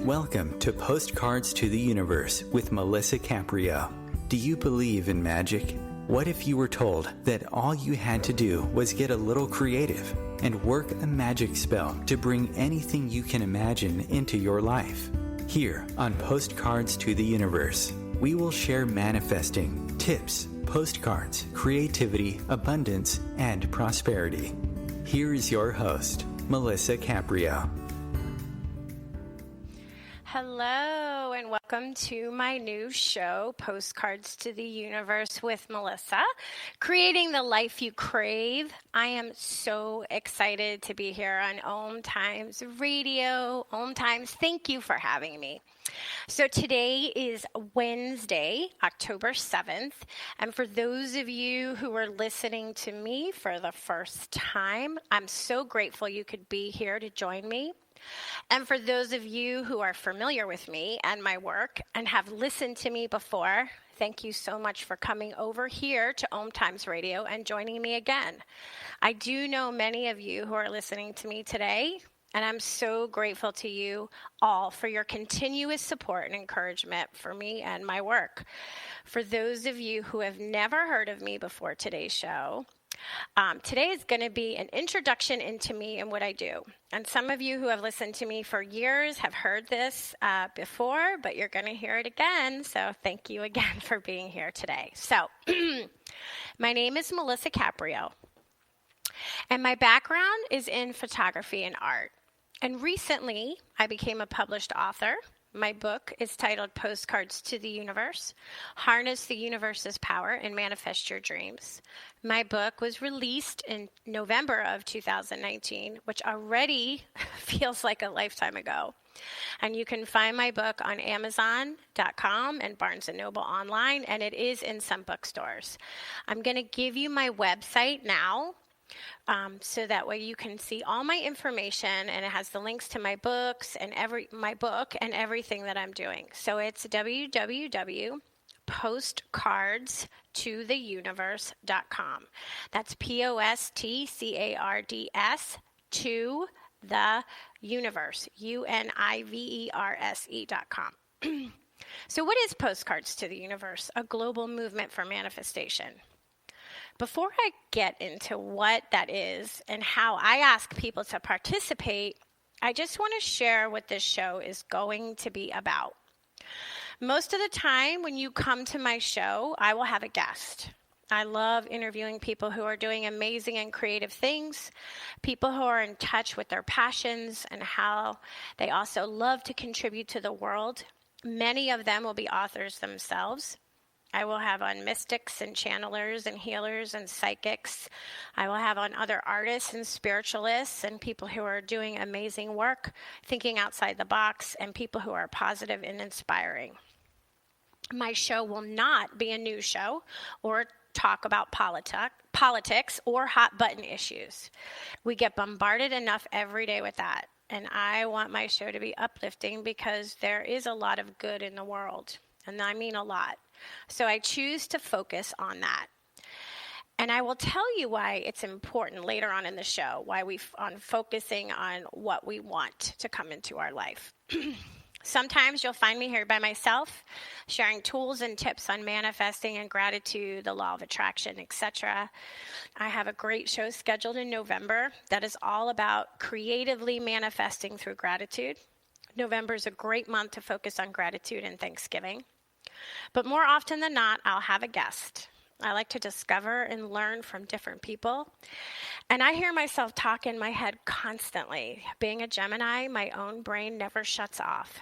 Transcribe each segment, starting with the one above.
Welcome to Postcards to the Universe with Melisa Caprio. Do you believe in magic? What if you were told that all you had to do was get a little creative and work a magic spell to bring anything you can imagine into your life? Here on Postcards to the Universe, we will share manifesting, tips, postcards, creativity, abundance, and prosperity. Here is your host, Melisa Caprio. Hello, and welcome to my new show, Postcards to the Universe with Melisa, creating the life you crave. I am so excited to be here on OMTimes Radio. OMTimes, thank you for having me. So today is Wednesday, October 7th, and for those of you who are listening to me for the first time, I'm so grateful you could be here to join me. And for those of you who are familiar with me and my work and have listened to me before, thank you so much for coming over here to OMTimes Radio and joining me again. I do know many of you who are listening to me today, and I'm so grateful to you all for your continuous support and encouragement for me and my work. For those of you who have never heard of me before today's show, today is going to be an introduction into me and what I do. And some of you who have listened to me for years have heard this before, but you're going to hear it again. So thank you again for being here today. So my name is Melisa Caprio, and my background is in photography and art. And recently, I became a published author. My book is titled Postcards to the Universe, Harness the Universe's Power and Manifest Your Dreams. My book was released in November of 2019, which already feels like a lifetime ago. And you can find my book on Amazon.com and Barnes & Noble online, and it is in some bookstores. I'm going to give you my website now. So that way you can see all my information, and it has the links to my books and my book and everything that I'm doing. So it's www.postcardstotheuniverse.com. That's POSTCARDS to the universe, UNIVERSE.com. So what is Postcards to the Universe? A global movement for manifestation. Before I get into what that is and how I ask people to participate, I just want to share what this show is going to be about. Most of the time when you come to my show, I will have a guest. I love interviewing people who are doing amazing and creative things, people who are in touch with their passions and how they also love to contribute to the world. Many of them will be authors themselves. I will have on mystics and channelers and healers and psychics. I will have on other artists and spiritualists and people who are doing amazing work, thinking outside the box, and people who are positive and inspiring. My show will not be a news show or talk about politics or hot button issues. We get bombarded enough every day with that. And I want my show to be uplifting because there is a lot of good in the world. And I mean a lot. So I choose to focus on that. And I will tell you why it's important later on in the show, why on focusing on what we want to come into our life. Sometimes you'll find me here by myself, sharing tools and tips on manifesting and gratitude, the law of attraction, etc. I have a great show scheduled in November that is all about creatively manifesting through gratitude. November is a great month to focus on gratitude and Thanksgiving. But more often than not, I'll have a guest. I like to discover and learn from different people. And I hear myself talk in my head constantly. Being a Gemini, my own brain never shuts off.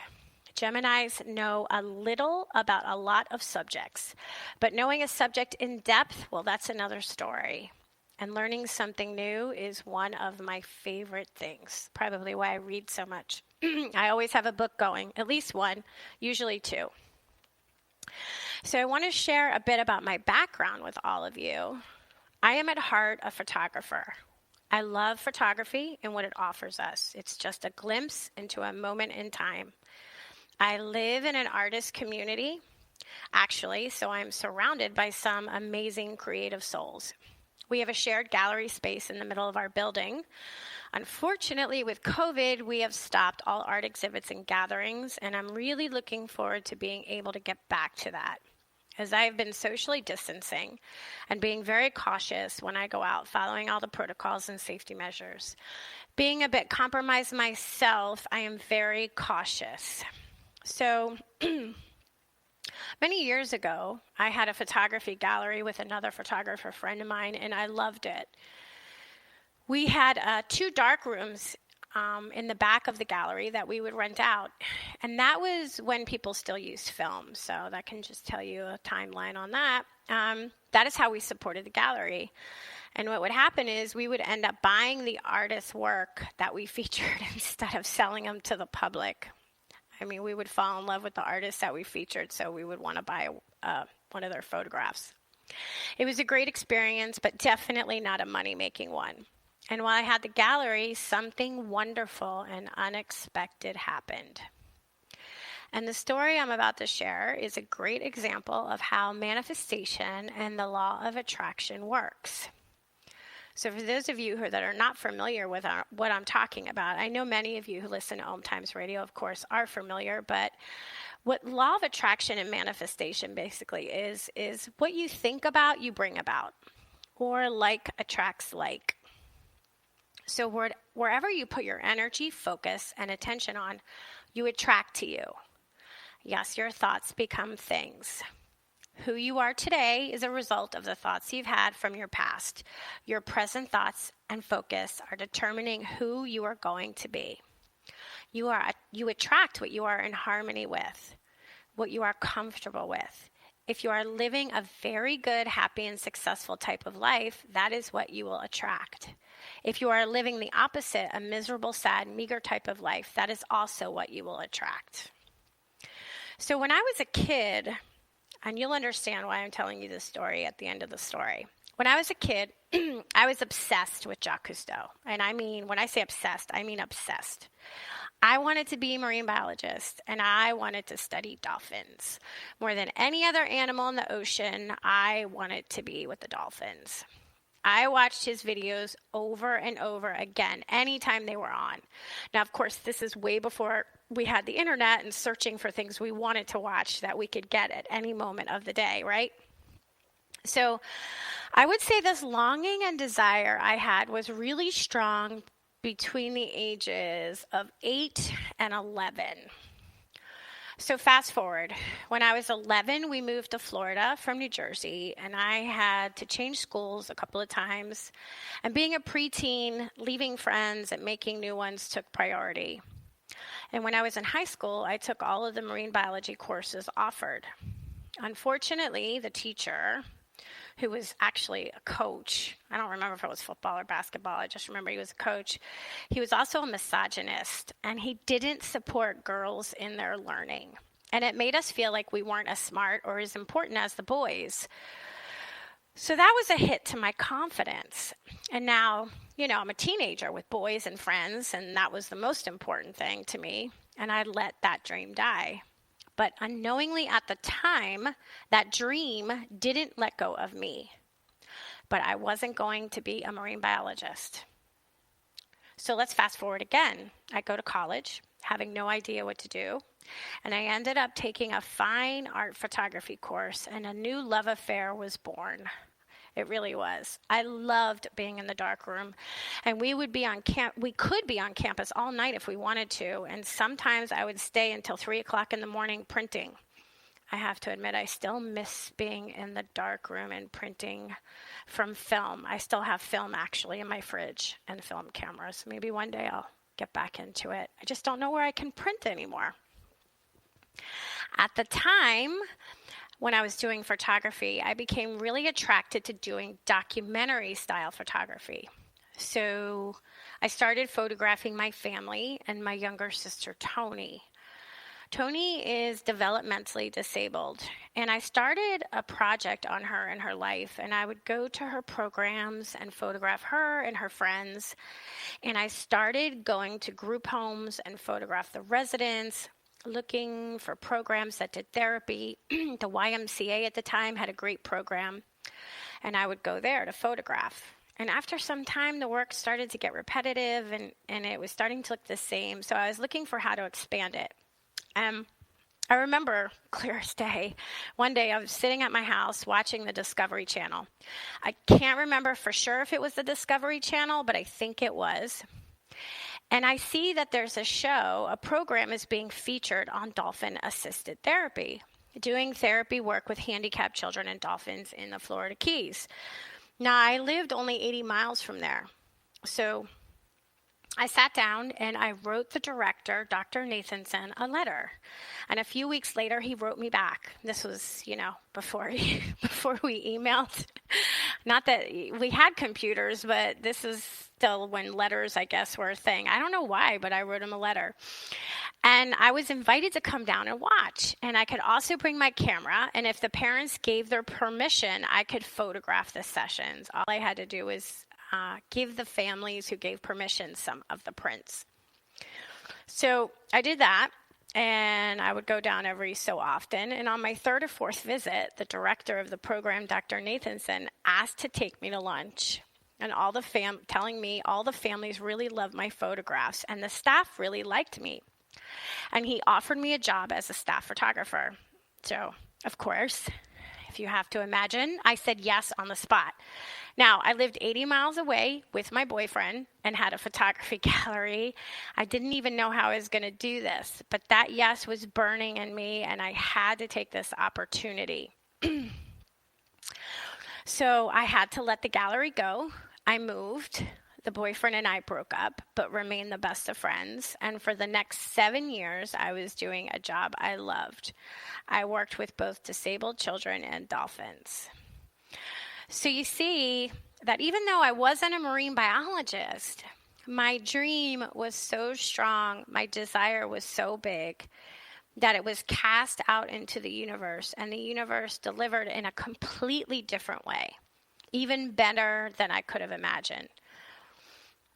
Geminis know a little about a lot of subjects. But knowing a subject in depth, well, that's another story. And learning something new is one of my favorite things. Probably why I read so much. I always have a book going, at least one, usually two. So I want to share a bit about my background with all of you. I am at heart a photographer. I love photography and what it offers us. It's just a glimpse into a moment in time. I live in an artist community, actually, so I'm surrounded by some amazing creative souls. We have a shared gallery space in the middle of our building. Unfortunately, with COVID, we have stopped all art exhibits and gatherings, and I'm really looking forward to being able to get back to that, as I have been socially distancing and being very cautious when I go out, following all the protocols and safety measures. Being a bit compromised myself, I am very cautious. So many years ago, I had a photography gallery with another photographer friend of mine, and I loved it. We had 2 dark rooms in the back of the gallery that we would rent out. And that was when people still used film. So that can just tell you a timeline on that. That is how we supported the gallery. And what would happen is we would end up buying the artist's work that we featured instead of selling them to the public. I mean, we would fall in love with the artists that we featured, so we would want to buy one of their photographs. It was a great experience, but definitely not a money-making one. And while I had the gallery, something wonderful and unexpected happened. And the story I'm about to share is a great example of how manifestation and the law of attraction works. So for those of you that are not familiar with what I'm talking about, I know many of you who listen to OMTimes radio, of course, are familiar, but what law of attraction and manifestation basically is what you think about, you bring about, or like attracts like. So wherever you put your energy, focus, and attention on, you attract to you. Yes, your thoughts become things. Who you are today is a result of the thoughts you've had from your past. Your present thoughts and focus are determining who you are going to be. You attract what you are in harmony with, what you are comfortable with. If you are living a very good, happy, and successful type of life, that is what you will attract. If you are living the opposite, a miserable, sad, meager type of life, that is also what you will attract. So when I was a kid, and you'll understand why I'm telling you this story at the end of the story. When I was a kid, I was obsessed with Jack Cousteau. And I mean, when I say obsessed, I mean obsessed. I wanted to be a marine biologist, and I wanted to study dolphins. More than any other animal in the ocean, I wanted to be with the dolphins. I watched his videos over and over again, anytime they were on. Now, of course, this is way before we had the internet and searching for things we wanted to watch that we could get at any moment of the day, right? So I would say this longing and desire I had was really strong between the ages of 8 and 11. So fast forward, when I was 11, we moved to Florida from New Jersey, and I had to change schools a couple of times. And being a preteen, leaving friends and making new ones took priority. And when I was in high school, I took all of the marine biology courses offered. Unfortunately, the teacher, who was actually a coach, I don't remember if it was football or basketball, I just remember he was a coach. He was also a misogynist, and he didn't support girls in their learning. And it made us feel like we weren't as smart or as important as the boys. So that was a hit to my confidence. And now, I'm a teenager with boys and friends, and that was the most important thing to me, and I let that dream die. But unknowingly at the time, that dream didn't let go of me. But I wasn't going to be a marine biologist. So let's fast forward again. I go to college, having no idea what to do. And I ended up taking a fine art photography course, and a new love affair was born. It really was. I loved being in the dark room, and we could be on campus all night if we wanted to, and sometimes I would stay until 3 o'clock in the morning printing. I have to admit, I still miss being in the dark room and printing from film. I still have film actually in my fridge and film cameras. Maybe one day I'll get back into it. I just don't know where I can print anymore. At the time, when I was doing photography, I became really attracted to doing documentary-style photography. So I started photographing my family and my younger sister, Tony. Tony is developmentally disabled, and I started a project on her and her life, and I would go to her programs and photograph her and her friends, and I started going to group homes and photograph the residents, looking for programs that did therapy. The YMCA at the time had a great program. and I would go there to photograph. And after some time, the work started to get repetitive, and it was starting to look the same. So I was looking for how to expand it. I remember, clear as day, one day I was sitting at my house watching the Discovery Channel. I can't remember for sure if it was the Discovery Channel, but I think it was. And I see that there's a program is being featured on dolphin-assisted therapy, doing therapy work with handicapped children and dolphins in the Florida Keys. Now, I lived only 80 miles from there, so I sat down and I wrote the director, Dr. Nathanson, a letter. And a few weeks later, he wrote me back. This was, before we emailed. Not that we had computers, but this is still when letters, I guess, were a thing. I don't know why, but I wrote him a letter. And I was invited to come down and watch. And I could also bring my camera. And if the parents gave their permission, I could photograph the sessions. All I had to do was give the families who gave permission some of the prints. So I did that, and I would go down every so often. And on my third or fourth visit, the director of the program, Dr. Nathanson, asked to take me to lunch. And telling me all the families really loved my photographs, and the staff really liked me. And he offered me a job as a staff photographer. So, of course, if you have to imagine, I said yes on the spot. Now, I lived 80 miles away with my boyfriend and had a photography gallery. I didn't even know how I was going to do this, but that yes was burning in me, and I had to take this opportunity. So I had to let the gallery go. I moved. The boyfriend and I broke up, but remained the best of friends. And for the next 7 years, I was doing a job I loved. I worked with both disabled children and dolphins. So you see that even though I wasn't a marine biologist, my dream was so strong, my desire was so big, that it was cast out into the universe, and the universe delivered in a completely different way, even better than I could have imagined.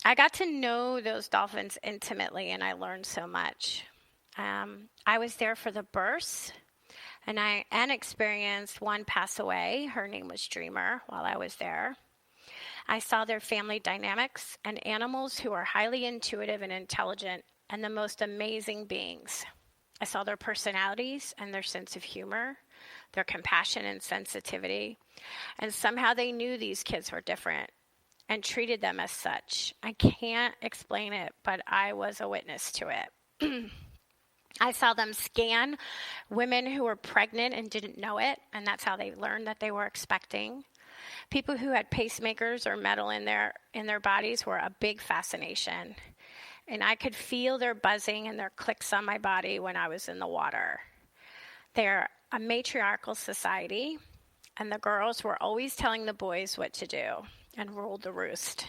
I got to know those dolphins intimately, and I learned so much. I was there for the births, and experienced one pass away. Her name was Dreamer while I was there. I saw their family dynamics and animals who are highly intuitive and intelligent and the most amazing beings. I saw their personalities and their sense of humor, their compassion and sensitivity, and somehow they knew these kids were different and treated them as such. I can't explain it, but I was a witness to it. I saw them scan women who were pregnant and didn't know it, and that's how they learned that they were expecting. People who had pacemakers or metal in their bodies were a big fascination. And I could feel their buzzing and their clicks on my body when I was in the water. They're a matriarchal society, and the girls were always telling the boys what to do and ruled the roost.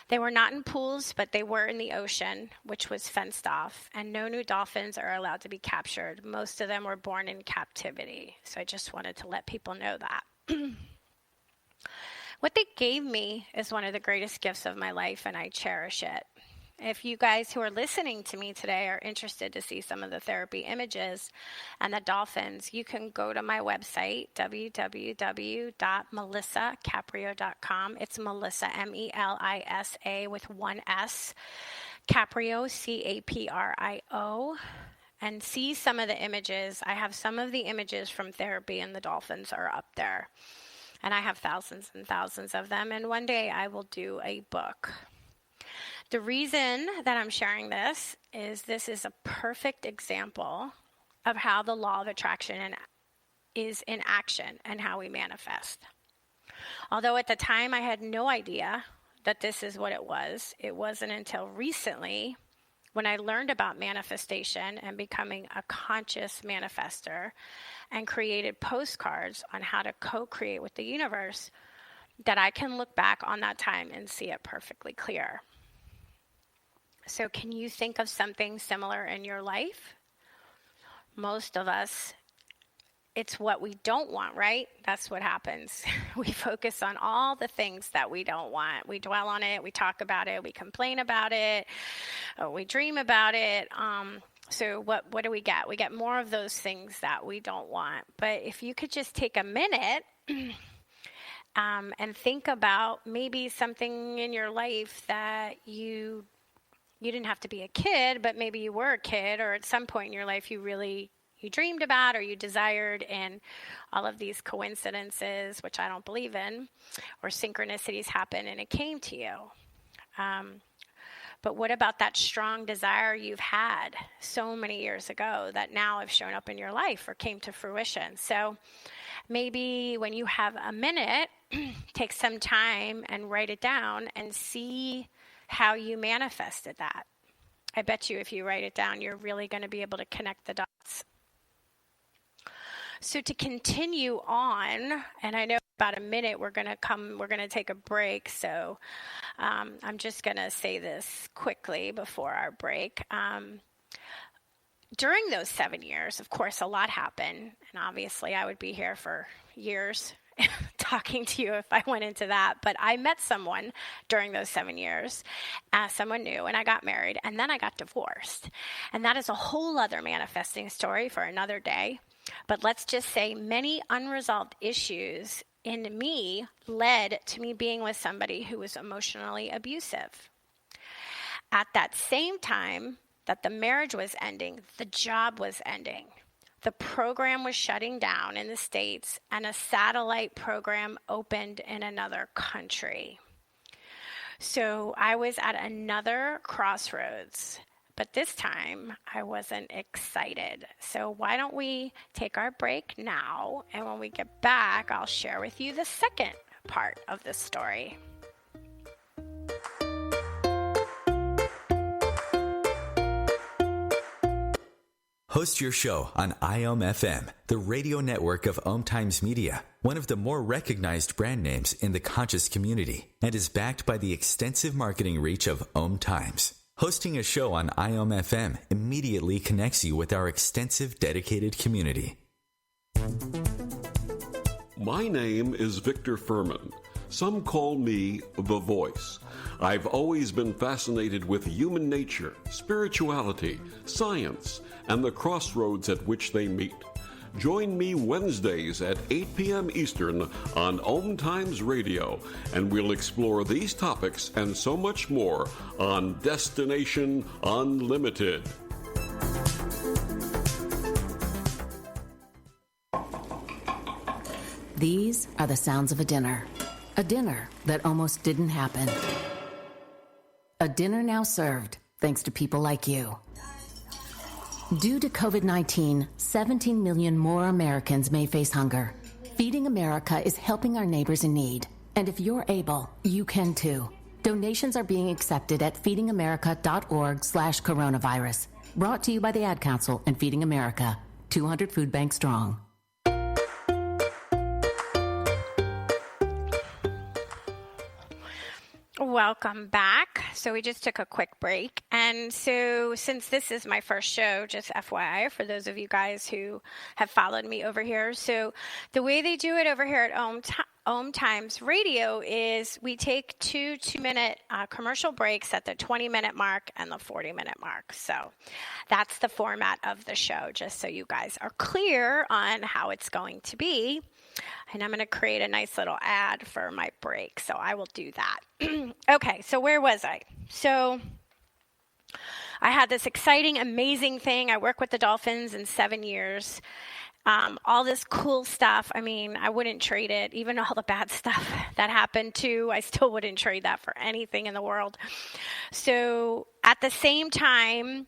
They were not in pools, but they were in the ocean, which was fenced off, and no new dolphins are allowed to be captured. Most of them were born in captivity. So I just wanted to let people know that. What they gave me is one of the greatest gifts of my life, and I cherish it. If you guys who are listening to me today are interested to see some of the therapy images and the dolphins, you can go to my website, www.melisacaprio.com. It's Melisa, M-E-L-I-S-A with one S, Caprio, C-A-P-R-I-O, and see some of the images. I have some of the images from therapy, and the dolphins are up there. And I have thousands and thousands of them, and one day I will do a book. The reason that I'm sharing this is a perfect example of how the law of attraction is in action and how we manifest. Although at the time I had no idea that this is what it wasn't until recently when I learned about manifestation and becoming a conscious manifester and created postcards on how to co-create with the universe that I can look back on that time and see it perfectly clear. So can you think of something similar in your life? Most of us, it's what we don't want, right? That's what happens. We focus on all the things that we don't want. We dwell on it, we talk about it, we complain about it, or we dream about it. So what do we get? We get more of those things that we don't want. But if you could just take a minute and think about maybe something in your life that you didn't have to be a kid, but maybe you were a kid, or at some point in your life you dreamed about or you desired, and all of these coincidences, which I don't believe in, or synchronicities happen and it came to you. But what about that strong desire you've had so many years ago that now have shown up in your life or came to fruition? So maybe when you have a minute, take some time and write it down and see how you manifested that. I bet you if you write it down, you're really going to be able to connect the dots. So to continue on, and I know about a minute we're going to take a break. So I'm just going to say this quickly before our break. During those 7 years, of course, a lot happened. And obviously I would be here for years talking to you if I went into that. But I met someone during those 7 years, someone new, and I got married, and then I got divorced. And that is a whole other manifesting story for another day. But let's just say many unresolved issues in me led to me being with somebody who was emotionally abusive. At that same time that the marriage was ending, the job was ending. The program was shutting down in the States, and a satellite program opened in another country. So I was at another crossroads. But this time, I wasn't excited. So why don't we take our break now, and when we get back, I'll share with you the second part of the story. Host your show on OMFM, the radio network of OMTimes Media, one of the more recognized brand names in the conscious community, and is backed by the extensive marketing reach of OMTimes. Hosting a show on IOM-FM immediately connects you with our extensive dedicated community. My name is Victor Furman. Some call me The Voice. I've always been fascinated with human nature, spirituality, science, and the crossroads at which they meet. Join me Wednesdays at 8 p.m. Eastern on OMTimes Radio, and we'll explore these topics and so much more on Destination Unlimited. These are the sounds of a dinner that almost didn't happen. A dinner now served, thanks to people like you. Due to COVID-19, 17 million more Americans may face hunger. Feeding America is helping our neighbors in need. And if you're able, you can too. Donations are being accepted at feedingamerica.org/coronavirus. Brought to you by the Ad Council and Feeding America, 200 food banks strong. Welcome back. So we just took a quick break. And so since this is my first show, just FYI, for those of you guys who have followed me over here. So the way they do it over here at OMTimes Radio is we take two 2-minute commercial breaks at the 20-minute mark and the 40-minute mark. So that's the format of the show, just so you guys are clear on how it's going to be. And I'm going to create a nice little ad for my break, so I will do that. Okay, so where was I? So I had this exciting, amazing thing. I work with the Dolphins in 7 years. All this cool stuff. I mean, I wouldn't trade it. Even all the bad stuff that happened too, I still wouldn't trade that for anything in the world. So at the same time,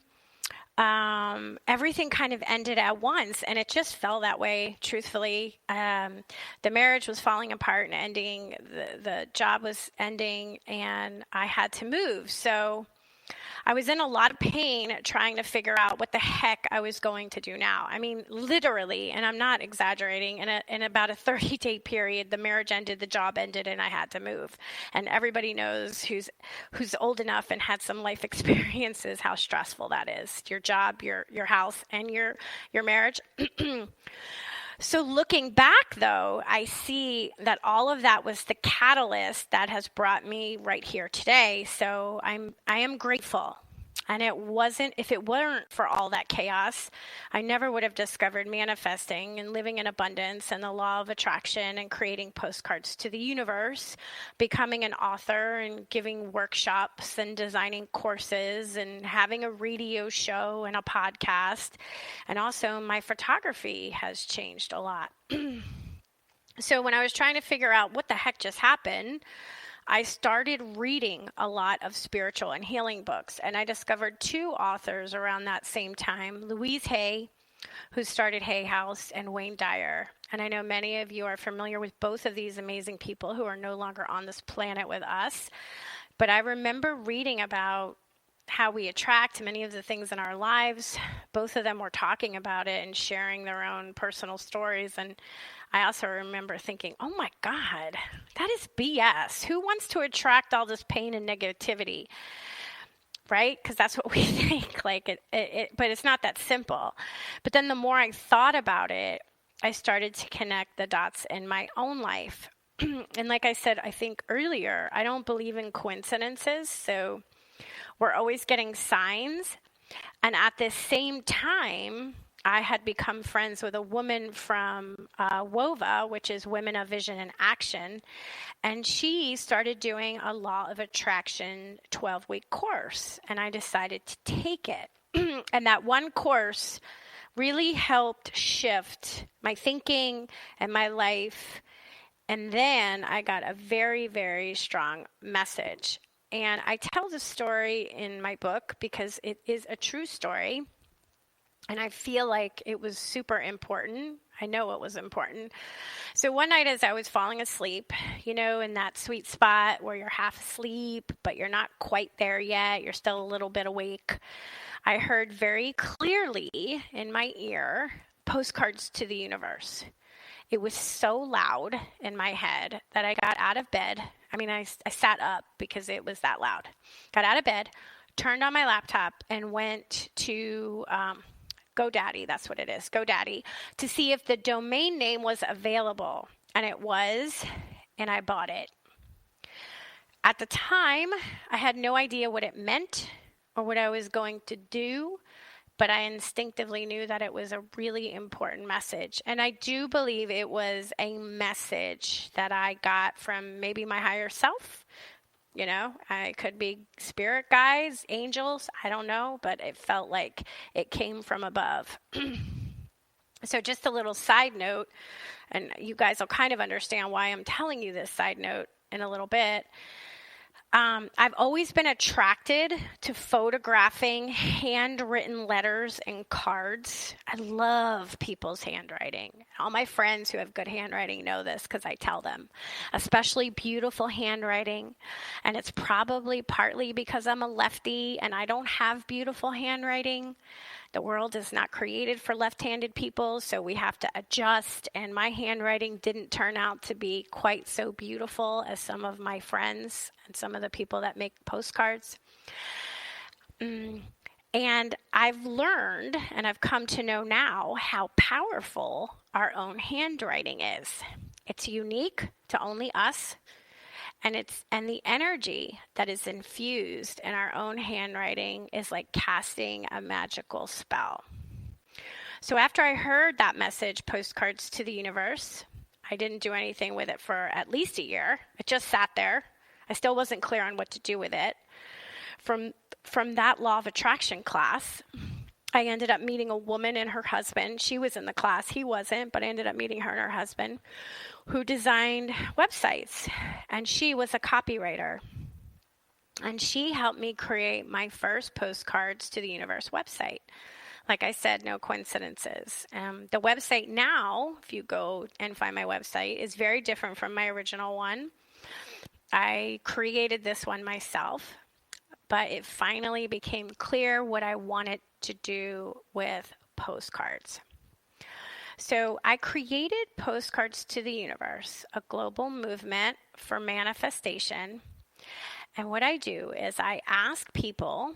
everything kind of ended at once, and it just fell that way, truthfully. The marriage was falling apart and ending, the job was ending, and I had to move. So I was in a lot of pain trying to figure out what the heck I was going to do now. I mean, literally, and I'm not exaggerating, in about a 30-day period, the marriage ended, the job ended, and I had to move. And everybody knows who's old enough and had some life experiences how stressful that is. Your job, your house, and your marriage. So looking back, though, I see that all of that was the catalyst that has brought me right here today. So I am grateful. And if it weren't for all that chaos, I never would have discovered manifesting and living in abundance and the law of attraction and creating postcards to the universe, becoming an author and giving workshops and designing courses and having a radio show and a podcast. And also my photography has changed a lot. So when I was trying to figure out what the heck just happened, I started reading a lot of spiritual and healing books, and I discovered two authors around that same time, Louise Hay, who started Hay House, and Wayne Dyer. And I know many of you are familiar with both of these amazing people who are no longer on this planet with us. But I remember reading about how we attract many of the things in our lives. Both of them were talking about it and sharing their own personal stories. And I also remember thinking, oh my God, that is BS. Who wants to attract all this pain and negativity? Right? Because that's what we think. But it's not that simple. But then the more I thought about it, I started to connect the dots in my own life. And like I said, I think earlier, I don't believe in coincidences. So we're always getting signs. And at the same time, I had become friends with a woman from WOVA, which is Women of Vision and Action, and she started doing a Law of Attraction 12-week course, and I decided to take it. And that one course really helped shift my thinking and my life, and then I got a very, very strong message. And I tell the story in my book because it is a true story. And I feel like it was super important. I know it was important. So one night as I was falling asleep, in that sweet spot where you're half asleep, but you're not quite there yet, you're still a little bit awake, I heard very clearly in my ear, postcards to the universe. It was so loud in my head that I got out of bed. I sat up because it was that loud. Got out of bed, turned on my laptop, and went to GoDaddy, that's what it is, GoDaddy, to see if the domain name was available. And it was, and I bought it. At the time, I had no idea what it meant or what I was going to do, but I instinctively knew that it was a really important message. And I do believe it was a message that I got from maybe my higher self. I could be spirit guides, angels, I don't know, but it felt like it came from above. So just a little side note, and you guys will kind of understand why I'm telling you this side note in a little bit. I've always been attracted to photographing handwritten letters and cards. I love people's handwriting. All my friends who have good handwriting know this because I tell them, especially beautiful handwriting. And it's probably partly because I'm a lefty and I don't have beautiful handwriting. The world is not created for left-handed people, so we have to adjust. And my handwriting didn't turn out to be quite so beautiful as some of my friends and some of the people that make postcards. And I've learned, and I've come to know now, how powerful our own handwriting is. It's unique to only us. And the energy that is infused in our own handwriting is like casting a magical spell. So after I heard that message, Postcards to the Universe, I didn't do anything with it for at least a year. It just sat there. I still wasn't clear on what to do with it. From that Law of Attraction class, I ended up meeting a woman and her husband. She was in the class. He wasn't, but I ended up meeting her and her husband, who designed websites. And she was a copywriter. And she helped me create my first Postcards to the Universe website. Like I said, no coincidences. The website now, if you go and find my website, is very different from my original one. I created this one myself, but it finally became clear what I wanted to do with postcards. So I created Postcards to the Universe, a global movement for manifestation. And what I do is I ask people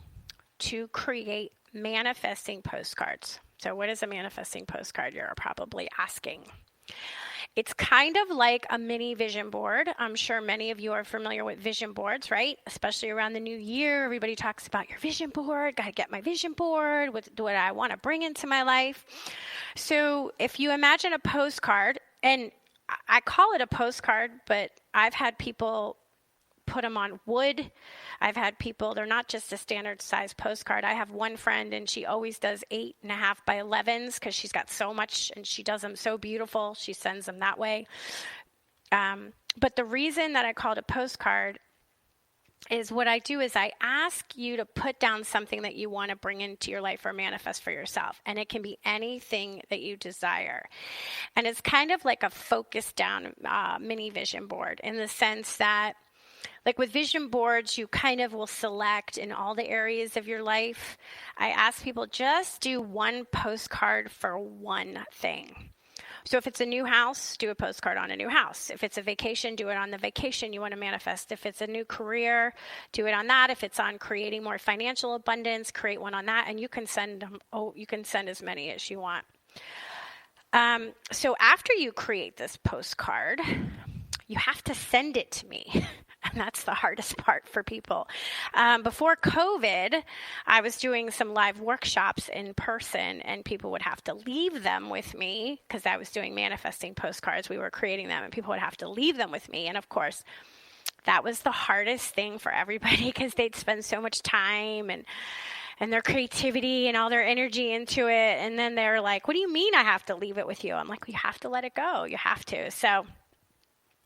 to create manifesting postcards. So what is a manifesting postcard, you're probably asking? It's kind of like a mini vision board. I'm sure many of you are familiar with vision boards, right? Especially around the new year, everybody talks about your vision board. Got to get my vision board. What I want to bring into my life. So if you imagine a postcard, and I call it a postcard, but I've had people put them on wood. I've had people, they're not just a standard size postcard. I have one friend and she always does 8.5 by 11s because she's got so much and she does them so beautiful. She sends them that way. But the reason that I call it a postcard is what I do is I ask you to put down something that you want to bring into your life or manifest for yourself. And it can be anything that you desire. And it's kind of like a focused down mini vision board in the sense that, like with vision boards, you kind of will select in all the areas of your life. I ask people just do one postcard for one thing. So if it's a new house, do a postcard on a new house. If it's a vacation, do it on the vacation you want to manifest. If it's a new career, do it on that. If it's on creating more financial abundance, create one on that. And you can send as many as you want. So after you create this postcard, you have to send it to me. And that's the hardest part for people. Before COVID, I was doing some live workshops in person, and people would have to leave them with me because I was doing manifesting postcards. We were creating them, and people would have to leave them with me. And of course, that was the hardest thing for everybody because they'd spend so much time and their creativity and all their energy into it. And then they're like, what do you mean I have to leave it with you? I'm like, well, you have to let it go. You have to. So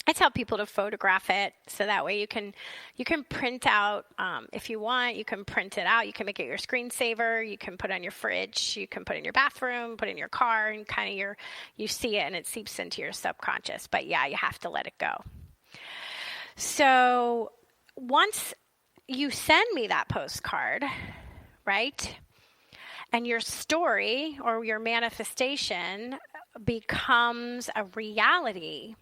I tell people to photograph it so that way you can print out, if you want, you can print it out. You can make it your screensaver. You can put it on your fridge. You can put it in your bathroom, put it in your car, and kind of you see it and it seeps into your subconscious. But yeah, you have to let it go. So once you send me that postcard, right, and your story or your manifestation becomes a reality,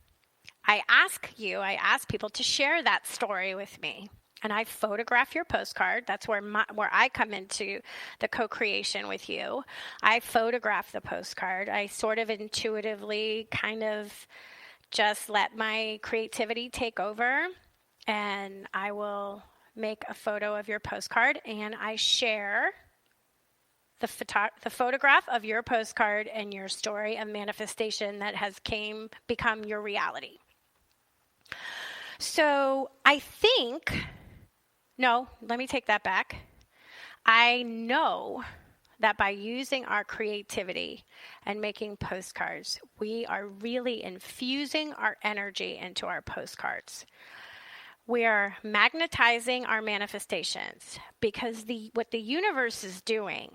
I ask people to share that story with me. And I photograph your postcard. That's where I come into the co-creation with you. I photograph the postcard. I sort of intuitively kind of just let my creativity take over. And I will make a photo of your postcard. And I share the photograph of your postcard and your story of manifestation that has become your reality. So let me take that back. I know that by using our creativity and making postcards, we are really infusing our energy into our postcards. We are magnetizing our manifestations because what the universe is doing,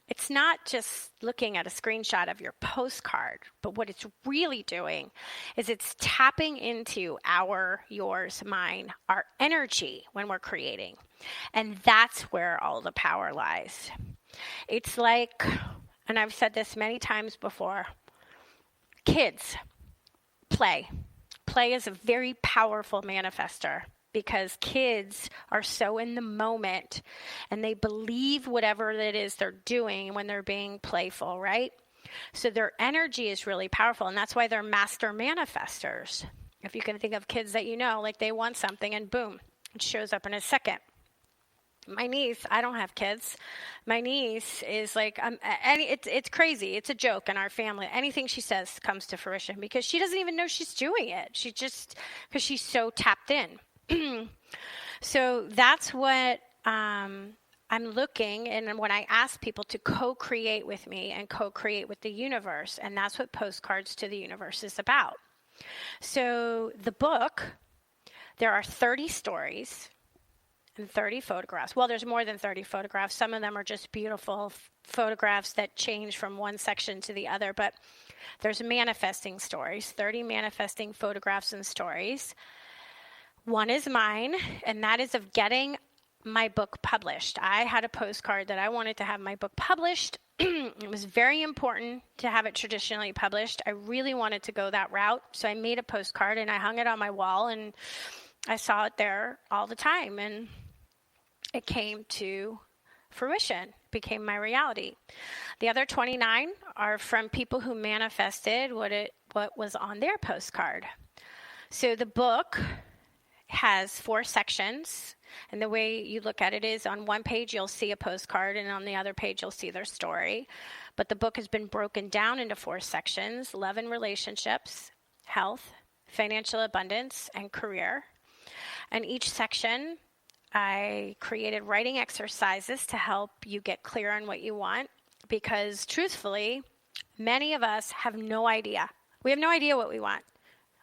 it's not just looking at a screenshot of your postcard, but what it's really doing is it's tapping into yours, mine, our energy when we're creating. And that's where all the power lies. It's like, and I've said this many times before, kids, play. Play is a very powerful manifester. Because kids are so in the moment and they believe whatever it is they're doing when they're being playful, right? So their energy is really powerful, and that's why they're master manifestors. If you can think of kids that you know, like they want something and boom, it shows up in a second. My niece, I don't have kids. My niece is like, it's crazy. It's a joke in our family. Anything she says comes to fruition because she doesn't even know she's doing it. Because she's so tapped in. So that's what I'm looking, and when I ask people to co-create with me and co-create with the universe, and that's what Postcards to the Universe is about. So the book, there are 30 stories and 30 photographs. Well, there's more than 30 photographs. Some of them are just beautiful photographs that change from one section to the other, but there's manifesting stories, 30 manifesting photographs and stories. One is mine, and that is of getting my book published. I had a postcard that I wanted to have my book published. It was very important to have it traditionally published. I really wanted to go that route, so I made a postcard, and I hung it on my wall, and I saw it there all the time, and it came to fruition, became my reality. The other 29 are from people who manifested what what was on their postcard. So the book has 4 sections, and the way you look at it is on one page you'll see a postcard, and on the other page you'll see their story. But the book has been broken down into 4 sections: love and relationships, health, financial abundance, and career. And each section, I created writing exercises to help you get clear on what you want, because truthfully, many of us have no idea. We have no idea what we want.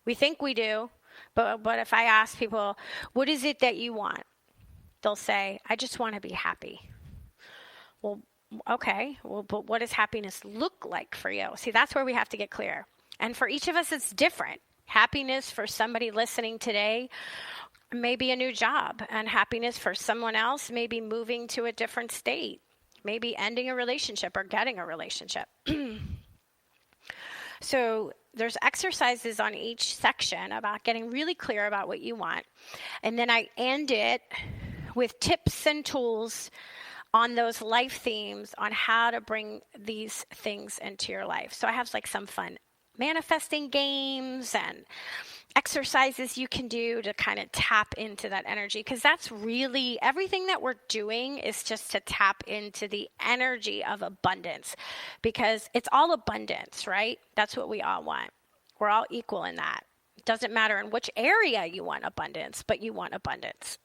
We think we do, but if I ask people, what is it that you want? They'll say, I just want to be happy. Well, okay, but what does happiness look like for you? See, that's where we have to get clear. And for each of us, it's different. Happiness for somebody listening today may be a new job, and happiness for someone else may be moving to a different state, maybe ending a relationship or getting a relationship. So there's exercises on each section about getting really clear about what you want. And then I end it with tips and tools on those life themes on how to bring these things into your life. So I have like some fun manifesting games and exercises you can do to kind of tap into that energy, because that's really everything that we're doing is just to tap into the energy of abundance, because it's all abundance, right? That's what we all want. We're all equal in that. It doesn't matter in which area you want abundance, but you want abundance.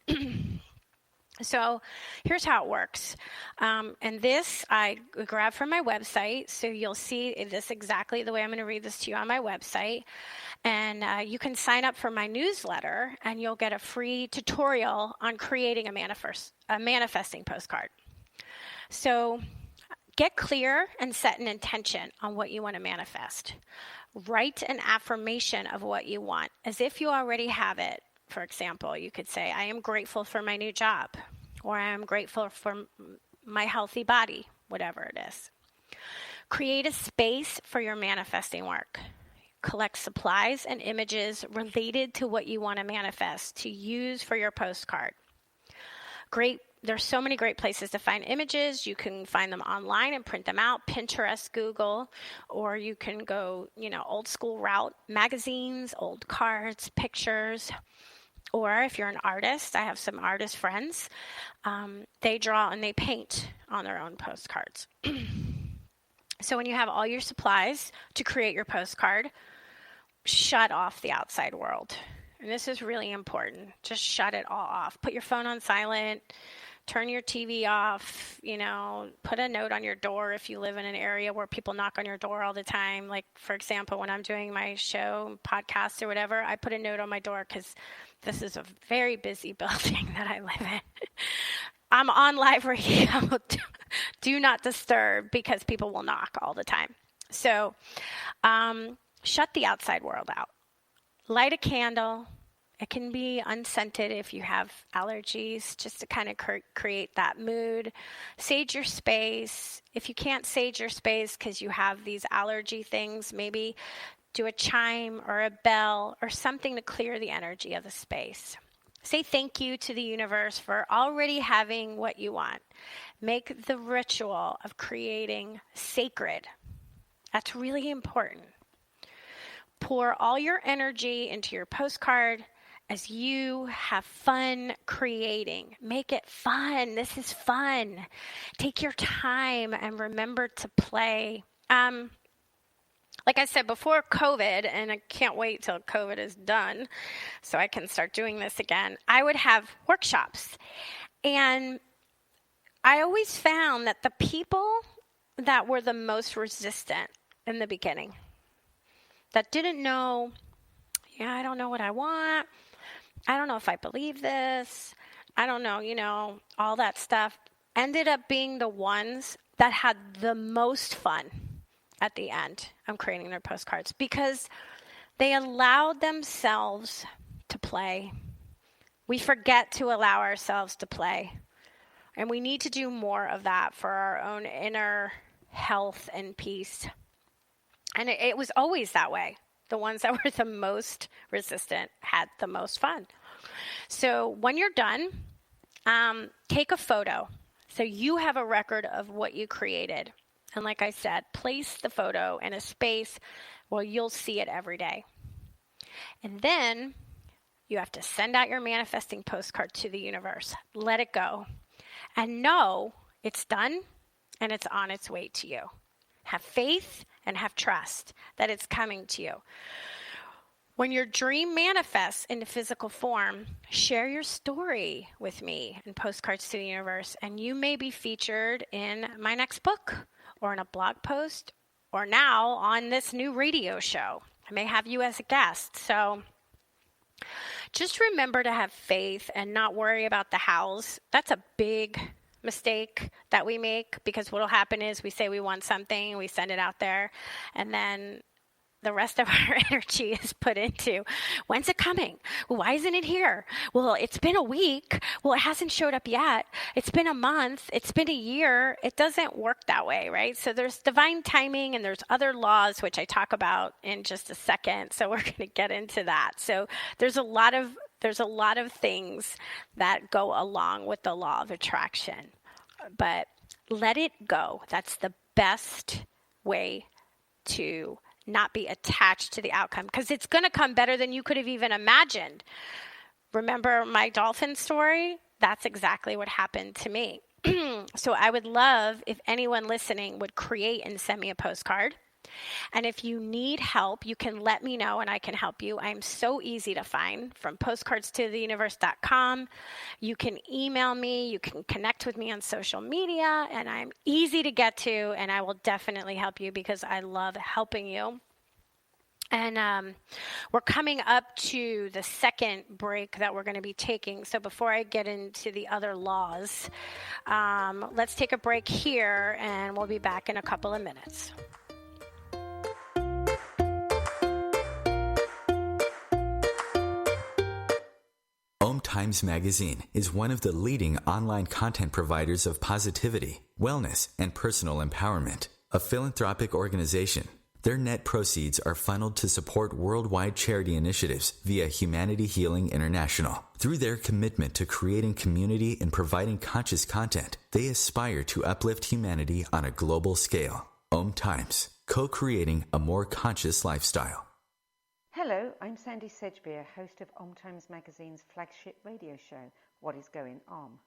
So here's how it works. And this I grabbed from my website. So you'll see this exactly the way I'm going to read this to you on my website. And you can sign up for my newsletter, and you'll get a free tutorial on creating a manifesting postcard. So get clear and set an intention on what you want to manifest. Write an affirmation of what you want as if you already have it. For example, you could say, I am grateful for my new job, or I am grateful for my healthy body, whatever it is. Create a space for your manifesting work. Collect supplies and images related to what you want to manifest to use for your postcard. There's so many great places to find images. You can find them online and print them out, Pinterest, Google, or you can go, old school route, magazines, old cards, pictures. Or if you're an artist, I have some artist friends, they draw and they paint on their own postcards. So when you have all your supplies to create your postcard, shut off the outside world. And this is really important. Just shut it all off. Put your phone on silent. Turn your TV off. Put a note on your door if you live in an area where people knock on your door all the time. Like, for example, when I'm doing my show, podcast or whatever, I put a note on my door because this is a very busy building that I live in. I'm on live radio. Do not disturb, because people will knock all the time. So shut the outside world out. Light a candle. It can be unscented if you have allergies, just to kind of create that mood. Sage your space. If you can't sage your space because you have these allergy things, maybe do a chime or a bell or something to clear the energy of the space. Say thank you to the universe for already having what you want. Make the ritual of creating sacred. That's really important. Pour all your energy into your postcard as you have fun creating. Make it fun. This is fun. Take your time and remember to play. Like I said, before COVID, and I can't wait till COVID is done so I can start doing this again, I would have workshops. And I always found that the people that were the most resistant in the beginning, that didn't know, I don't know what I want. I don't know if I believe this. I don't know, all that stuff, ended up being the ones that had the most fun at the end of creating their postcards, because they allowed themselves to play. We forget to allow ourselves to play, and we need to do more of that for our own inner health and peace. And it was always that way. The ones that were the most resistant had the most fun. So when you're done, take a photo so you have a record of what you created. And like I said, place the photo in a space Well, you'll see it every day. And then you have to send out your manifesting postcard to the universe. Let it go. And know it's done and it's on its way to you. Have faith and have trust that it's coming to you. When your dream manifests into physical form, share your story with me in Postcards to the Universe, and you may be featured in my next book or in a blog post or now on this new radio show. I may have you as a guest. So just remember to have faith and not worry about the hows. That's a big mistake that we make, because what will happen is we say we want something, we send it out there, and then the rest of our energy is put into, when's it coming? Well, why isn't it here? Well, it's been a week. Well, it hasn't showed up yet. It's been a month. It's been a year. It doesn't work that way, right? So there's divine timing and there's other laws, which I talk about in just a second. So we're going to get into that. So there's a lot of things that go along with the law of attraction, but let it go. That's the best way to not be attached to the outcome, because it's going to come better than you could have even imagined. Remember my dolphin story? That's exactly what happened to me. So I would love if anyone listening would create and send me a postcard. And if you need help, you can let me know and I can help you. I'm so easy to find from postcardstotheuniverse.com. You can email me, you can connect with me on social media, and I'm easy to get to, and I will definitely help you because I love helping you. And we're coming up to the second break that we're going to be taking. So before I get into the other laws, let's take a break here, and we'll be back in a couple of minutes. OMTimes Magazine is one of the leading online content providers of positivity, wellness, and personal empowerment. A philanthropic organization, their net proceeds are funneled to support worldwide charity initiatives via Humanity Healing International. Through their commitment to creating community and providing conscious content, they aspire to uplift humanity on a global scale. OMTimes, co-creating a more conscious lifestyle. Hello, I'm Sandy Sedgbeer, host of OMTimes Magazine's flagship radio show, What is Going On?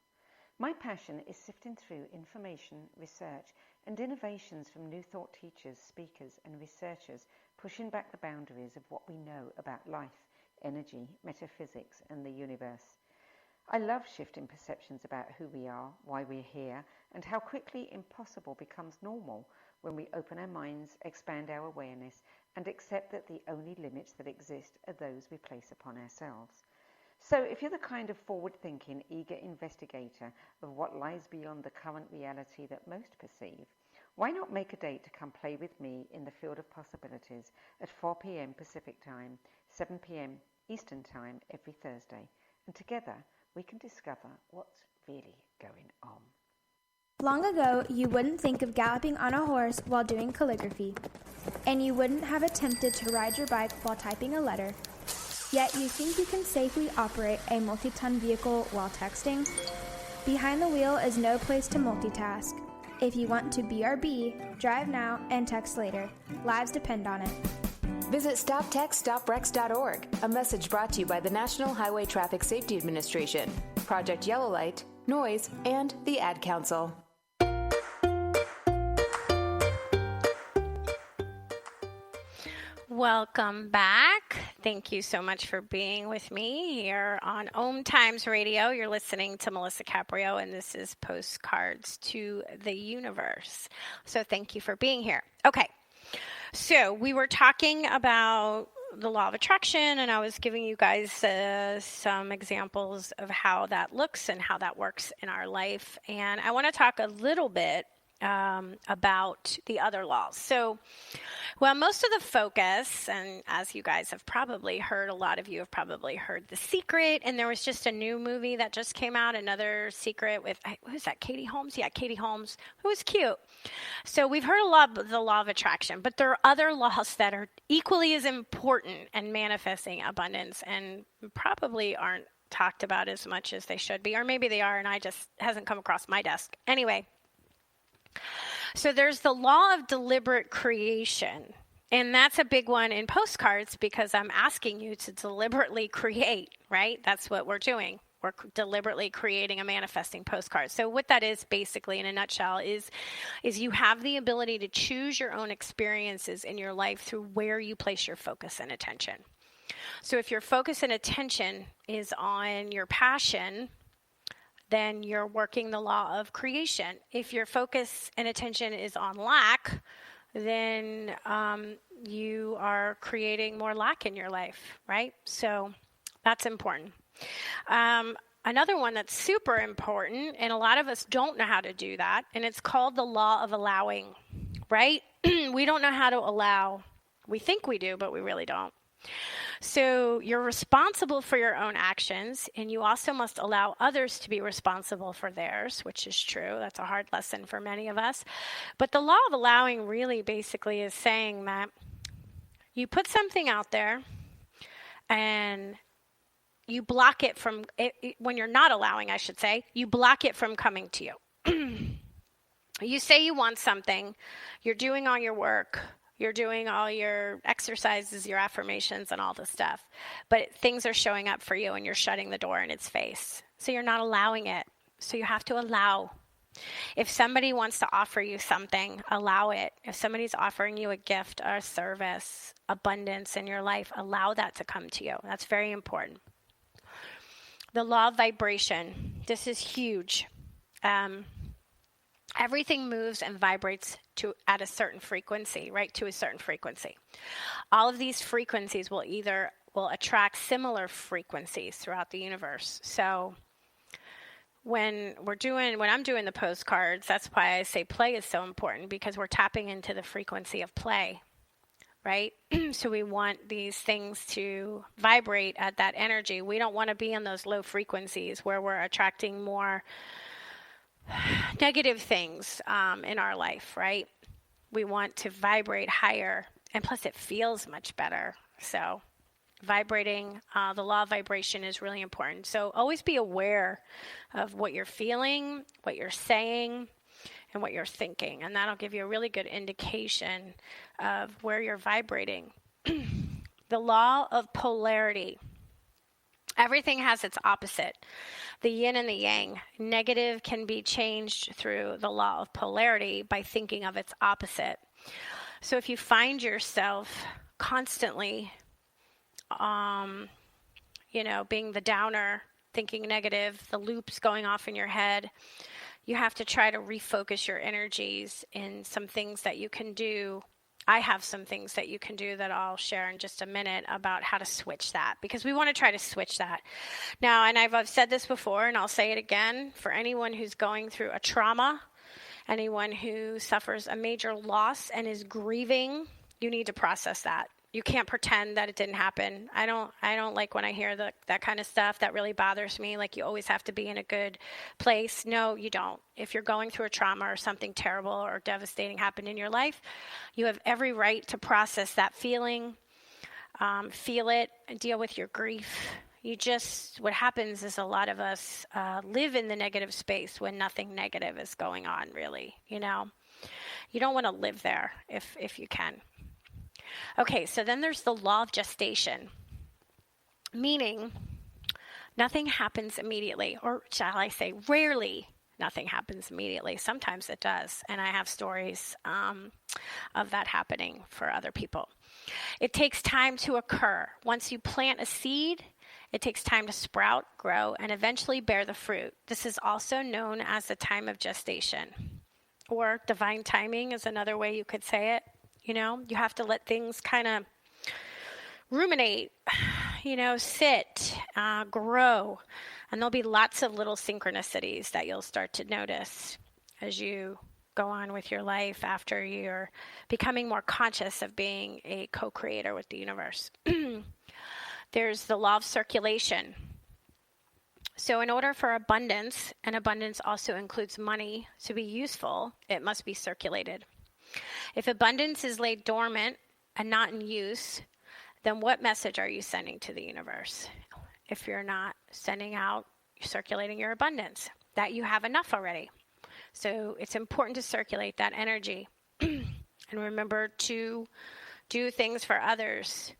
My passion is sifting through information, research, and innovations from new thought teachers, speakers, and researchers pushing back the boundaries of what we know about life, energy, metaphysics, and the universe. I love shifting perceptions about who we are, why we're here, and how quickly impossible becomes normal when we open our minds, expand our awareness, and accept that the only limits that exist are those we place upon ourselves. So if you're the kind of forward-thinking, eager investigator of what lies beyond the current reality that most perceive, why not make a date to come play with me in the field of possibilities at 4 p.m. Pacific Time, 7 p.m. Eastern Time every Thursday, and together we can discover what's really going on. Long ago, you wouldn't think of galloping on a horse while doing calligraphy, and you wouldn't have attempted to ride your bike while typing a letter. Yet you think you can safely operate a multi-ton vehicle while texting? Behind the wheel is no place to multitask. If you want to BRB, drive now and text later. Lives depend on it. Visit StopTextStopWrecks.org, a message brought to you by the National Highway Traffic Safety Administration, Project Yellow Light, Noise, and the Ad Council. Welcome back. Thank you so much for being with me here on OMTimes Radio. You're listening to Melisa Caprio, and this is Postcards to the Universe. So thank you for being here. Okay, so we were talking about the law of attraction, and I was giving you guys some examples of how that looks and how that works in our life. And I want to talk a little bit about the other laws. So, well, most of the focus, and as you guys have probably heard, a lot of you have probably heard The Secret, and there was just a new movie that just came out, Another Secret with, who's that, Katie Holmes? Yeah, Katie Holmes, who was cute. So we've heard a lot of the law of attraction, but there are other laws that are equally as important in manifesting abundance and probably aren't talked about as much as they should be, or maybe they are and I just hasn't come across my desk. Anyway, so there's the law of deliberate creation, And that's a big one in postcards because I'm asking you to deliberately create, right? That's what we're doing. We're deliberately creating a manifesting postcard. So what that is basically in a nutshell is you have the ability to choose your own experiences in your life through where you place your focus and attention. So if your focus and attention is on your passion, then you're working the law of creation. If your focus and attention is on lack, then you are creating more lack in your life, right? So that's important. Another one that's super important, and a lot of us don't know how to do that, and it's called the law of allowing, right? We don't know how to allow. We think we do, but we really don't. So you're responsible for your own actions, and you also must allow others to be responsible for theirs, which is true. That's a hard lesson for many of us. But the law of allowing really basically is saying that you put something out there and you block it from, when you're not allowing, I should say, you block it from coming to you. You say you want something, you're doing all your work, you're doing all your exercises, your affirmations, and all this stuff. But things are showing up for you and you're shutting the door in its face. So you're not allowing it. So you have to allow. If somebody wants to offer you something, allow it. If somebody's offering you a gift or a service, abundance in your life, allow that to come to you. That's very important. The law of vibration. This is huge. Everything moves and vibrates at a certain frequency, right? To a certain frequency. All of these frequencies will attract similar frequencies throughout the universe. So when I'm doing the postcards, that's why I say play is so important, because we're tapping into the frequency of play, right? So we want these things to vibrate at that energy. We don't want to be in those low frequencies where we're attracting more negative things in our life, right? We want to vibrate higher, and plus it feels much better. So vibrating, the law of vibration is really important. So always be aware of what you're feeling, what you're saying, and what you're thinking, and that'll give you a really good indication of where you're vibrating. The law of polarity. Everything has its opposite. The yin and the yang. Negative can be changed through the law of polarity by thinking of its opposite. So if you find yourself constantly, being the downer, thinking negative, the loops going off in your head, you have to try to refocus your energies in some things that you can do. I have some things that you can do that I'll share in just a minute about how to switch that, because we want to try to switch that. Now, and I've said this before, and I'll say it again, for anyone who's going through a trauma, anyone who suffers a major loss and is grieving, you need to process that. You can't pretend that it didn't happen. I don't like when I hear that kind of stuff. That really bothers me. Like, you always have to be in a good place. No, you don't. If you're going through a trauma or something terrible or devastating happened in your life, you have every right to process that feeling, feel it, and deal with your grief. What happens is a lot of us live in the negative space when nothing negative is going on, really. You don't want to live there if you can. Okay, so then there's the law of gestation, meaning nothing happens immediately, or shall I say rarely nothing happens immediately. Sometimes it does, and I have stories of that happening for other people. It takes time to occur. Once you plant a seed, it takes time to sprout, grow, and eventually bear the fruit. This is also known as the time of gestation, or divine timing is another way you could say it. You have to let things kind of ruminate, sit, grow. And there'll be lots of little synchronicities that you'll start to notice as you go on with your life after you're becoming more conscious of being a co-creator with the universe. There's the law of circulation. So in order for abundance, and abundance also includes money, to be useful, it must be circulated. If abundance is laid dormant and not in use, then what message are you sending to the universe? If you're not sending out, circulating your abundance, that you have enough already. So it's important to circulate that energy. And remember to Do things for others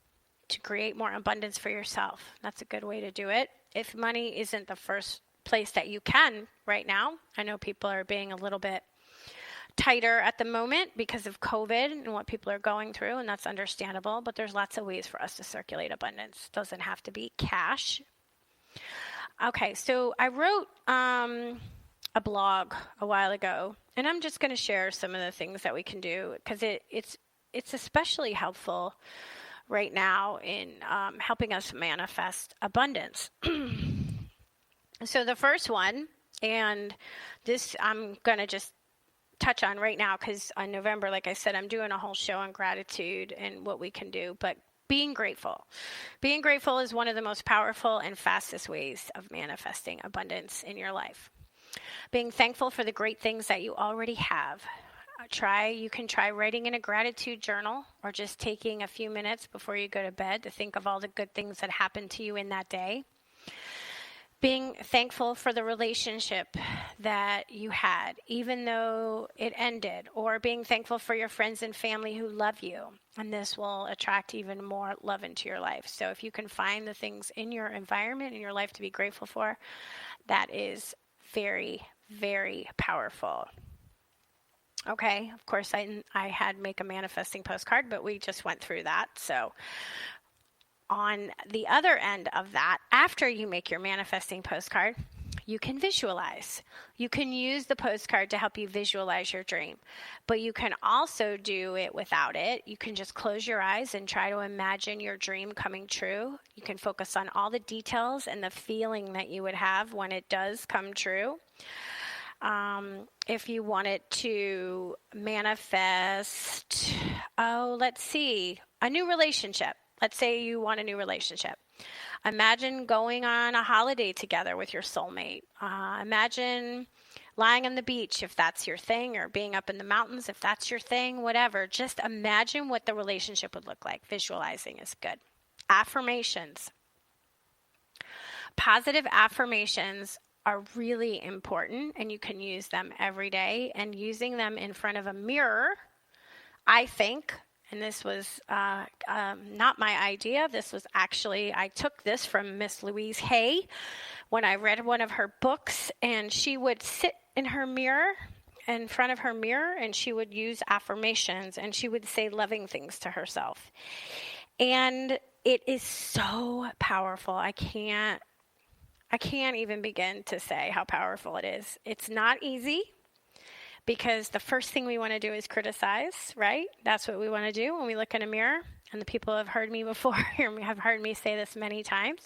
to create more abundance for yourself. That's a good way to do it. If money isn't the first place that you can right now, I know people are being a little bit tighter at the moment because of COVID and what people are going through, and that's understandable, but there's lots of ways for us to circulate abundance. It doesn't have to be cash. Okay, so I wrote a blog a while ago, and I'm just going to share some of the things that we can do because it's especially helpful right now in helping us manifest abundance. So the first one, and this I'm going to just touch on right now because on November, like I said, I'm doing a whole show on gratitude and what we can do, but being grateful. Being grateful is one of the most powerful and fastest ways of manifesting abundance in your life. Being thankful for the great things that you already have. You can try writing in a gratitude journal or just taking a few minutes before you go to bed to think of all the good things that happened to you in that day. Being thankful for the relationship that you had, even though it ended, or being thankful for your friends and family who love you. And this will attract even more love into your life. So if you can find the things in your environment, in your life to be grateful for, that is very, very powerful. Okay, of course, I had make a manifesting postcard, but we just went through that. So on the other end of that, after you make your manifesting postcard, you can visualize. You can use the postcard to help you visualize your dream, but you can also do it without it. You can just close your eyes and try to imagine your dream coming true. You can focus on all the details and the feeling that you would have when it does come true. If you wanted to manifest, a new relationship. Let's say you want a new relationship. Imagine going on a holiday together with your soulmate. Imagine lying on the beach if that's your thing, or being up in the mountains if that's your thing, whatever. Just imagine what the relationship would look like. Visualizing is good. Affirmations. Positive affirmations are really important, and you can use them every day. And using them in front of a mirror, I think, and this was not my idea. This was actually, I took this from Miss Louise Hay when I read one of her books, and she would sit in her mirror, in front of her mirror, and she would use affirmations, and she would say loving things to herself. And it is so powerful. I can't even begin to say how powerful it is. It's not easy because the first thing we want to do is criticize, right? That's what we want to do when we look in a mirror. And the people who have heard me before have heard me say this many times.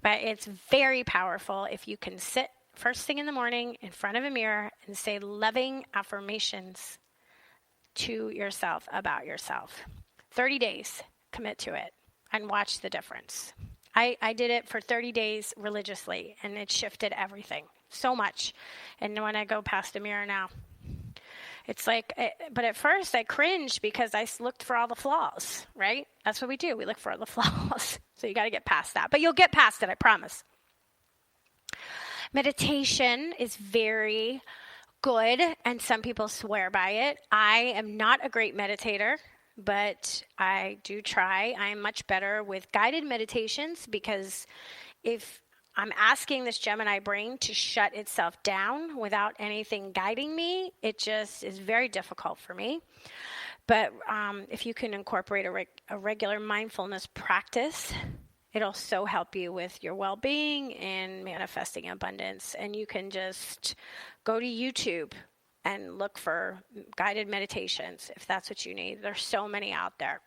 But it's very powerful if you can sit first thing in the morning in front of a mirror and say loving affirmations to yourself about yourself. 30 days, commit to it, and watch the difference. I did it for 30 days religiously, and it shifted everything so much. And when I go past a mirror now, it's like, but at first I cringed because I looked for all the flaws, right? That's what we do. We look for all the flaws. So you got to get past that. But you'll get past it, I promise. Meditation is very good, and some people swear by it. I am not a great meditator, but I do try. I am much better with guided meditations because if I'm asking this Gemini brain to shut itself down without anything guiding me, it just is very difficult for me. But if you can incorporate a regular mindfulness practice, it'll so help you with your well-being and manifesting abundance. And you can just go to YouTube and look for guided meditations if that's what you need. There's so many out there.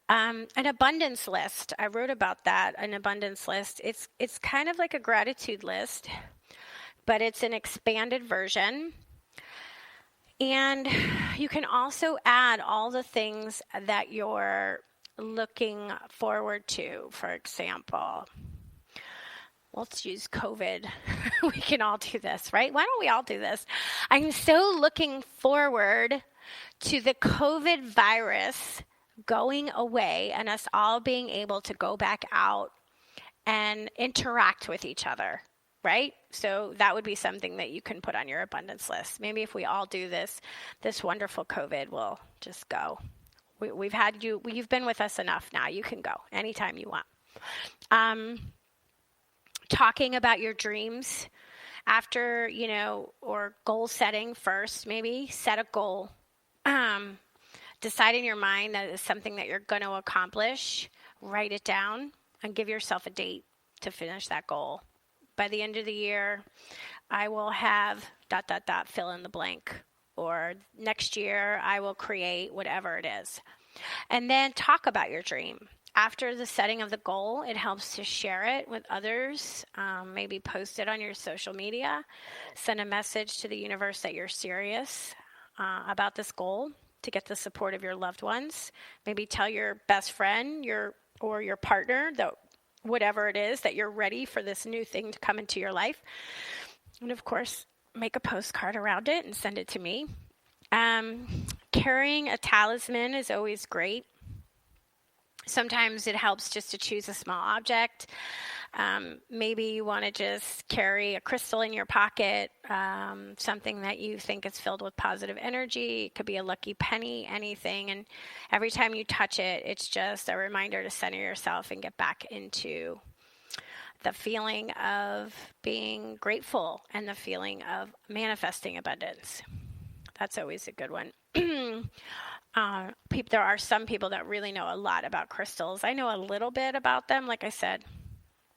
An abundance list. I wrote about that, an abundance list. It's kind of like a gratitude list, but it's an expanded version. And you can also add all the things that you're looking forward to. For example, let's use COVID. We can all do this, right? Why don't we all do this? I'm so looking forward to the COVID virus going away and us all being able to go back out and interact with each other. right? So that would be something that you can put on your abundance list. Maybe if we all do this wonderful COVID will just go. You've been with us enough now. You can go anytime you want. Talking about your dreams after, or goal setting first, maybe set a goal. Decide in your mind that it's something that you're going to accomplish. Write it down and give yourself a date to finish that goal. By the end of the year, I will have ... fill in the blank. Or next year, I will create whatever it is. And then talk about your dream. After the setting of the goal, it helps to share it with others. Maybe post it on your social media. Send a message to the universe that you're serious about this goal to get the support of your loved ones. Maybe tell your best friend or your partner that whatever it is that you're ready for this new thing to come into your life. And of course, make a postcard around it and send it to me. Carrying a talisman is always great. Sometimes it helps just to choose a small object. Maybe you want to just carry a crystal in your pocket, something that you think is filled with positive energy. It could be a lucky penny, anything. And every time you touch it, it's just a reminder to center yourself and get back into the feeling of being grateful and the feeling of manifesting abundance. That's always a good one. There are some people that really know a lot about crystals. I know a little bit about them. Like I said,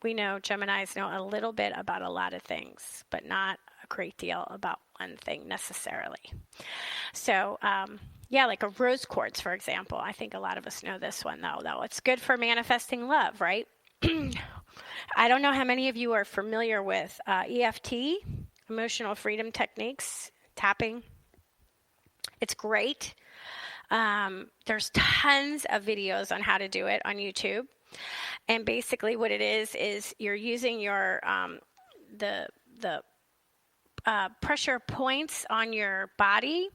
we know Geminis know a little bit about a lot of things, but not a great deal about one thing necessarily. So, like a rose quartz, for example. I think a lot of us know this one, though. It's good for manifesting love, right? I don't know how many of you are familiar with EFT, emotional freedom techniques, tapping. It's great. There's tons of videos on how to do it on YouTube. And basically what it is you're using your the pressure points on your body,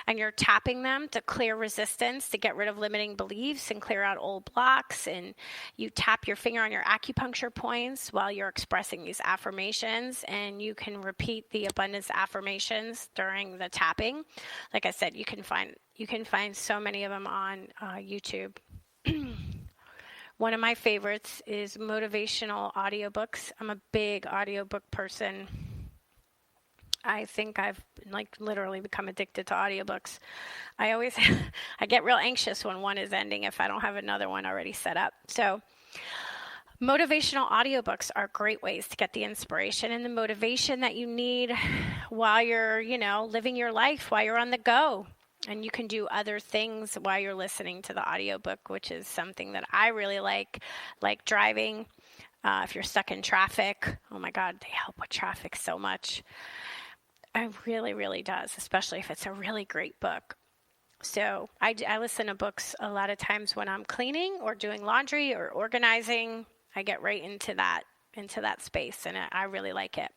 and you're tapping them to clear resistance, to get rid of limiting beliefs and clear out old blocks. And you tap your finger on your acupuncture points while you're expressing these affirmations, and you can repeat the abundance affirmations during the tapping. Like I said, you can find so many of them on YouTube. One of my favorites is Motivational Audiobooks. I'm a big audiobook person. I think I've literally become addicted to audiobooks. I get real anxious when one is ending if I don't have another one already set up. So motivational audiobooks are great ways to get the inspiration and the motivation that you need while you're, living your life, while you're on the go. And you can do other things while you're listening to the audiobook, which is something that I really like driving. If you're stuck in traffic, oh my God, they help with traffic so much. It really, really does, especially if it's a really great book. So I listen to books a lot of times when I'm cleaning or doing laundry or organizing. I get right into that space, and I really like it.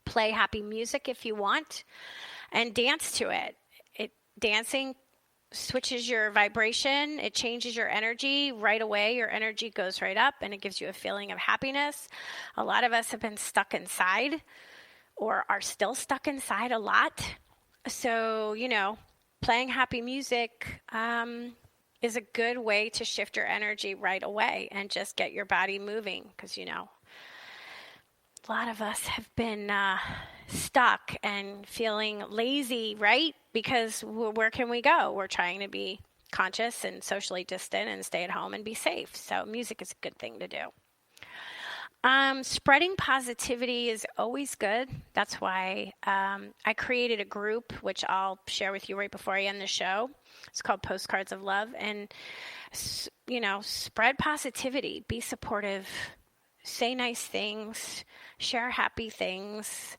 Play happy music if you want, and dance to it. Dancing switches your vibration. It changes your energy right away. Your energy goes right up, and it gives you a feeling of happiness. A lot of us have been stuck inside or are still stuck inside a lot. So, playing happy music is a good way to shift your energy right away and just get your body moving. Because, a lot of us have been stuck and feeling lazy, right? Because where can we go? We're trying to be conscious and socially distant and stay at home and be safe. So music is a good thing to do. Spreading positivity is always good. That's why I created a group, which I'll share with you right before I end the show. It's called Postcards of Love. And, spread positivity. Be supportive. Say nice things. Share happy things.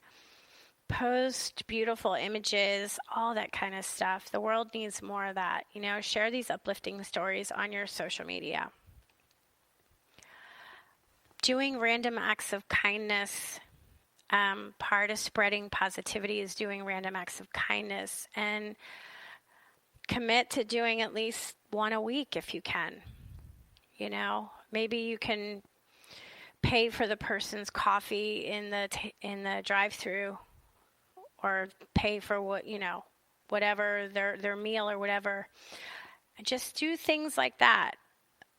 Post beautiful images. All that kind of stuff. The world needs more of that. Share these uplifting stories on your social media. Doing random acts of kindness. Part of spreading positivity is doing random acts of kindness, and commit to doing at least one a week if you can. Maybe you can pay for the person's coffee in the drive-through, or pay for whatever their meal or whatever. Just do things like that.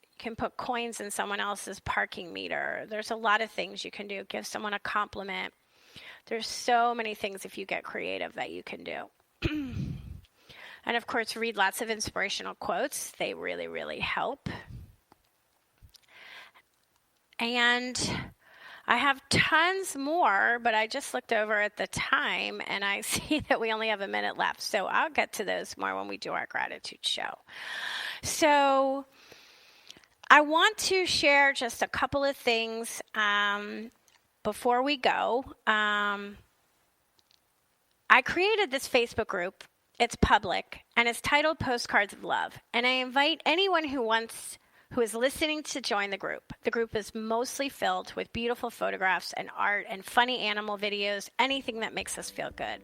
You can put coins in someone else's parking meter. There's a lot of things you can do. Give someone a compliment. There's so many things, if you get creative, that you can do. And of course, read lots of inspirational quotes. They really, really help. And I have tons more, but I just looked over at the time and I see that we only have a minute left. So I'll get to those more when we do our gratitude show. So I want to share just a couple of things before we go. I created this Facebook group. It's public, and it's titled Postcards of Love. And I invite anyone who is listening to join the group. The group is mostly filled with beautiful photographs and art and funny animal videos, anything that makes us feel good.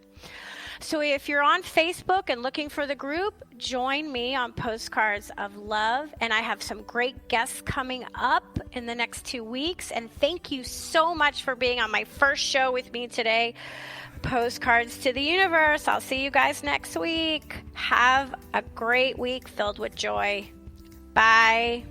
So if you're on Facebook and looking for the group, join me on Postcards of Love. And I have some great guests coming up in the next 2 weeks. And thank you so much for being on my first show with me today, Postcards to the Universe. I'll see you guys next week. Have a great week filled with joy. Bye.